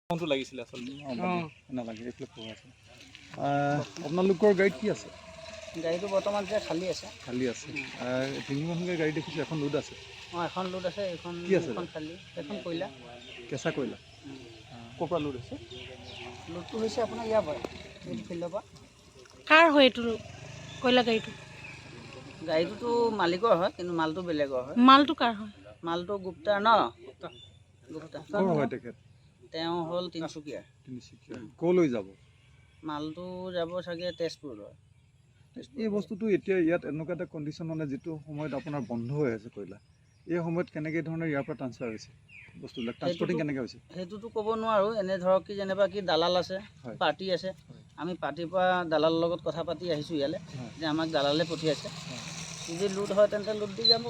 কোনটো লাগিছিল আসলে নালাগে এইফালে পোৱা আছে আপোনালোকৰ গাড়ীত কি আছে গাড়ীটো বৰ্তমান যে খালী আছে তিনিখনকৈ গাড়ী দেখিছোঁ এখন লোড আছে এখন লোড আছে এখন কি আছে এখন খালী এখন কয়লা কেঁচা কয়লা ক'ৰ পৰা লোড আছে লোডটো হৈছে আপোনাৰ ইয়াৰ পৰা এই ফিল্ডৰ পৰা কাৰ হয় এইটো কয়লা গাড়ীটো গাড়ীটোতো মালিকৰ হয় কিন্তু মালটো বেলেগৰ হয় মালটো কাৰ হয় মালটো গুপ্তাৰ ন গুপ্তা ক'ৰ হয় তেখেত তেওঁ হ'ল তিনিচুকীয়া ক'লৈ যাব মালটো যাব চাগে তেজপুৰলৈ এই বস্তুটো এতিয়া ইয়াত এনেকুৱা এটা কণ্ডিশ্যন মানে যিটো সময়ত আপোনাৰ বন্ধ হৈ আছে কয়লা এই সময়ত কেনেকৈ ধৰণৰ ইয়াৰ পৰা ট্ৰান্সফাৰ হৈছে বস্তুবিলাক ট্ৰান্সপৰ্টিং কেনেকৈ হৈছে সেইটোতো ক'ব নোৱাৰোঁ এনে ধৰক কি যেনিবা কি দালাল আছে পাৰ্টি আছে আমি পাৰ্টিৰ পৰা দালালৰ লগত কথা পাতি আহিছোঁ ইয়ালৈ যে আমাক দালালে পঠিয়াইছে যদি লোড হয় তেন্তে লোড দি যাব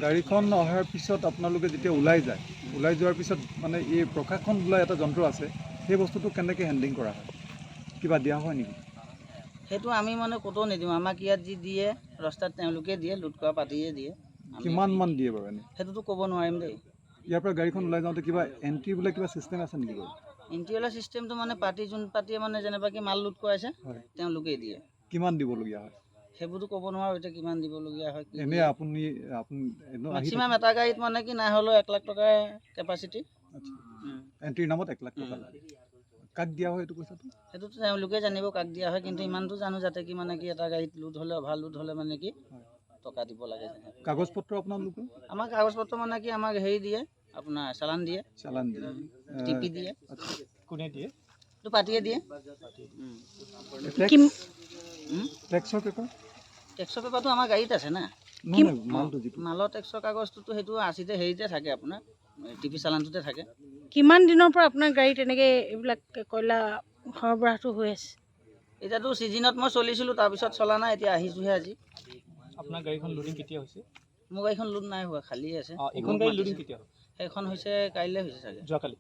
গাড়ীখন অহাৰ পিছত আপোনালোকে যেতিয়া ওলাই যায় ওলাই যোৱাৰ পিছত মানে এই প্ৰকাশন বোলা এটা যন্ত্ৰ আছে সেই বস্তুটো কেনেকৈ হেণ্ডলিং কৰা হয় কিবা দিয়া হয় নেকি সেইটো আমি মানে ক'তো নিদিওঁ আমাক ইয়াত যি দিয়ে ৰাস্তাত তেওঁলোকে দিয়ে লোড কৰা পাতিয়ে দিয়ে কিমান মান দিয়ে বাৰু এনেই সেইটোতো ক'ব নোৱাৰিম দেই ইয়াৰ পৰা গাড়ীখন ওলাই যাওঁতে কিবা এণ্ট্ৰি বোলে কিবা ছিষ্টেম আছে নেকি বাৰু ইণ্টেৰিয়ৰ চিষ্টেমটো মানে পাৰ্টি যোন পাৰ্টিয়ে মানে যেনিবা কি মাল লোড কৰাইছে তেওঁলোকেই দিয়ে কিমান দিবলগীয়া হয় সেইবোৰতো ক'ব নোৱাৰোঁ এতিয়া কিমান দিবলগীয়া হয় এনেই আপুনি মেক্সিমাম এটা গাড়ীত মানে কি নাই হ'লেও 1 লাখ টকাৰ কেপাচিটি এণ্ট্ৰিৰ নামত 1 লাখ টকা লাগে কাক দিয়া হয় এইটো পইচাটো সেইটোতো তেওঁলোকে জানিব কাক দিয়া হয় কিন্তু ইমানটো জানো যাতে কি মানে কি এটা গাড়ীত লোড হ'লে অভাৰ লোড হ'লে মানে কি টকা দিব লাগে কাগজ পত্ৰ আপোনালোকে আমাক কাগজ পত্ৰ মানে কি আমাক হেৰি দিয়ে আপোনাৰ চালান দিয়ে টিপি দিয়ে কোনে দিয়ে এইটো পাৰ্টিয়ে দিয়ে টেক্সৰ পেপাৰ টেক্সৰ পেপাৰটো আমাৰ গাড়ীত আছে না মালৰ টেক্সৰ কাগজটোতো সেইটো আছিতে হেৰিতে থাকে আপোনাৰ টিপি চালানটোতে থাকে কিমান দিনৰ পৰা আপোনাৰ গাড়ীত এনেকৈ এইবিলাক কয়লা সৰবৰাহটো হৈ আছে এতিয়াতো ছিজনত মই চলিছিলোঁ তাৰপিছত চলা নাই এতিয়া আহিছোঁহে আজি আপোনাৰ গাড়ীখন লোডিং কেতিয়া হৈছে মোৰ গাড়ীখন লোড নাই হোৱা খালী আছে এইখন গাড়ী লোডিং কেতিয়া হ'ল সেইখন হৈছে কাইলৈ হৈছে চাগে যোৱাকালি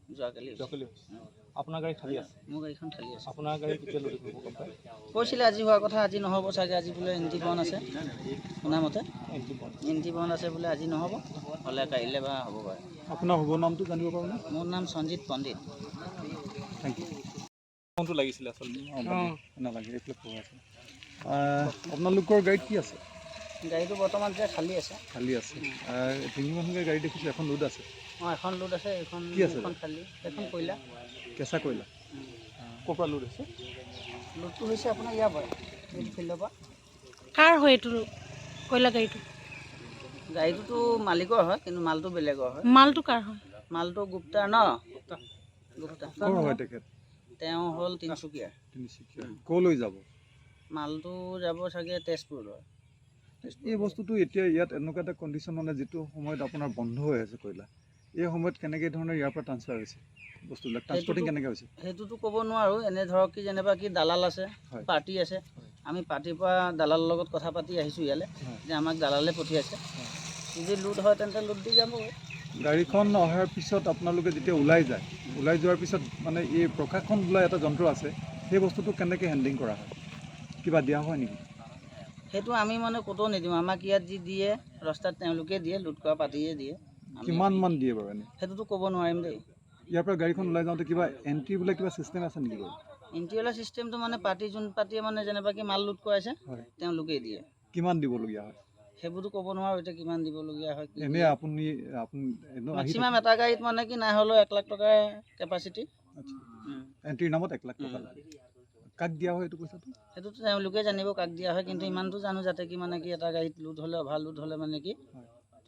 হৈছে আপোনাৰ গাড়ী খালী আছে মোৰ গাড়ীখন খালী আছে আপোনাৰ গাড়ী কেতিয়া লোডিং হ'ব গম পায় কৈছিলে আজি হোৱাৰ কথা আজি নহ'ব চাগে আজি বোলে এণ্ট্ৰি বন্ধ আছে শুনামতে এণ্ট্ৰি বন্ধ আছে বোলে আজি নহ'ব হ'লে কাইলৈ বা হ'ব পাৰে আপোনাৰ শুভ নামটো জানিব পাৰোঁনে মোৰ নাম সঞ্জিত পণ্ডিত থেংক ইউ কোনটো লাগিছিল আসলে নালাগে এইফালে পোৱা আছে আপোনালোকৰ গাড়ীত কি আছে গাড়ীটো বৰ্তমান যে খালী আছে তিনিখনকৈ গাড়ী দেখিছোঁ এখন লোড আছে এখন লোড আছে এখন কি আছে এখন খালী এখন কয়লা কেঁচা কয়লা ক'ৰ পৰা লোড আছে লোডটো হৈছে আপোনাৰ ইয়াৰ পৰা এই ফিল্ডৰ পৰা কাৰ হয় এইটো কয়লা গাড়ীটো গাড়ীটোতো মালিকৰ হয় কিন্তু মালটো বেলেগৰ হয় মালটো কাৰ হয় মালটো গুপ্তাৰ ন গুপ্তা ক'ৰ হয় তেখেত তেওঁ হ'ল তিনিচুকীয়া ক'লৈ যাব মালটো যাব চাগে তেজপুৰলৈ এই বস্তুটো এতিয়া ইয়াত এনেকুৱা এটা কণ্ডিশ্যন মানে যিটো সময়ত আপোনাৰ বন্ধ হৈ আছে কয়লা এই সময়ত কেনেকৈ ধৰণৰ ইয়াৰ পৰা ট্ৰান্সফাৰ হৈছে বস্তুবিলাক ট্ৰান্সপৰ্টিং কেনেকৈ হৈছে সেইটোতো ক'ব নোৱাৰোঁ এনে ধৰক কি যেনিবা কি দালাল আছে পাৰ্টি আছে আমি পাৰ্টিৰ পৰা দালালৰ লগত কথা পাতি আহিছোঁ ইয়ালৈ যে আমাক দালালে পঠিয়াইছে যদি লোড হয় তেন্তে লোড দি যাব গাড়ীখন অহাৰ পিছত আপোনালোকে যেতিয়া ওলাই যায় ওলাই যোৱাৰ পিছত মানে এই প্ৰকাশন বোলা এটা যন্ত্ৰ আছে সেই বস্তুটো কেনেকৈ হেণ্ডলিং কৰা হয় কিবা দিয়া হয় নেকি সেইটো আমি মানে ক'তো নিদিওঁ আমাক ইয়াত যি দিয়ে ৰাস্তাত তেওঁলোকে দিয়ে লোড কৰা পাতিয়ে দিয়ে কিমান মান দিয়ে বাৰু এনেই সেইটোতো ক'ব নোৱাৰিম দেই ইয়াৰ পৰা গাড়ীখন ওলাই যাওঁতে কিবা এণ্ট্ৰি বোলে কিবা ছিষ্টেম আছে নেকি বাৰু ইণ্টেৰিয়ৰ চিষ্টেমটো মানে পাৰ্টি যোন পাৰ্টিয়ে মানে যেনিবা কি মাল লোড কৰাইছে তেওঁলোকেই দিয়ে কিমান দিবলগীয়া হয় সেইবোৰতো ক'ব নোৱাৰোঁ এতিয়া কিমান দিবলগীয়া হয় এনেই আপুনি মেক্সিমাম এটা গাড়ীত মানে কি নাই হ'লেও 1 লাখ টকাৰ কেপাচিটি এণ্ট্ৰিৰ নামত 1 লাখ টকা লাগে কাক দিয়া হয় এইটো পইচাটো সেইটোতো তেওঁলোকে জানিব কাক দিয়া হয় কিন্তু ইমানটো জানো যাতে কি মানে কি এটা গাড়ীত লোড হ'লে অভাৰ লোড হ'লে মানে কি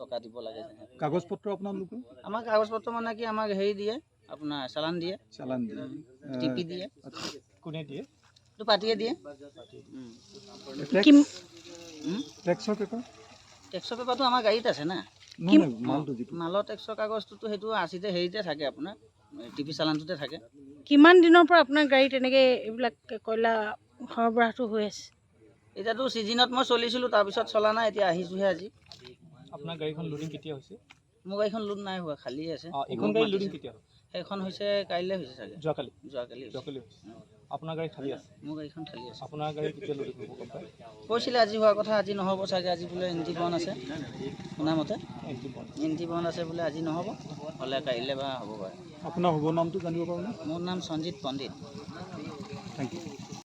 টকা দিব লাগে কাগজ পত্ৰ আপোনালোকে আমাক কাগজ পত্ৰ মানে কি আমাক হেৰি দিয়ে আপোনাৰ চালান দিয়ে টিপি দিয়ে কোনে দিয়ে এইটো পাৰ্টিয়ে দিয়ে টেক্সৰ পেপাৰ টেক্সৰ পেপাৰটো আমাৰ গাড়ীত আছে না মালৰ টেক্সৰ কাগজটোতো সেইটো আছিতে হেৰিতে থাকে আপোনাৰ টিপি চালানটোতে থাকে কিমান দিনৰ পৰা আপোনাৰ গাড়ীত এনেকৈ এইবিলাক কয়লা সৰবৰাহটো হৈ আছে এতিয়াতো ছিজনত মই চলিছিলোঁ তাৰপিছত চলা নাই এতিয়া আহিছোঁহে আজি আপোনাৰ গাড়ীখন লোডিং কেতিয়া হৈছে মোৰ গাড়ীখন লোড নাই হোৱা খালী আছে এইখন গাড়ী লোডিং কেতিয়া হ'ল সেইখন হৈছে কাইলৈ হৈছে চাগে যোৱাকালি হৈছে আপোনাৰ গাড়ী খালী আছে মোৰ গাড়ীখন খালী আছে আপোনাৰ গাড়ী কেতিয়া লোডিং হ'ব গম পায় কৈছিলে আজি হোৱাৰ কথা আজি নহ'ব চাগে আজি বোলে এণ্ট্ৰি বন্ধ আছে শুনামতে এণ্ট্ৰি বন্ধ আছে বোলে আজি নহ'ব হ'লে কাইলৈ বা হ'ব পাৰে আপোনাৰ শুভ নামটো জানিব পাৰোঁনে? মোৰ নাম সঞ্জিত পণ্ডিত।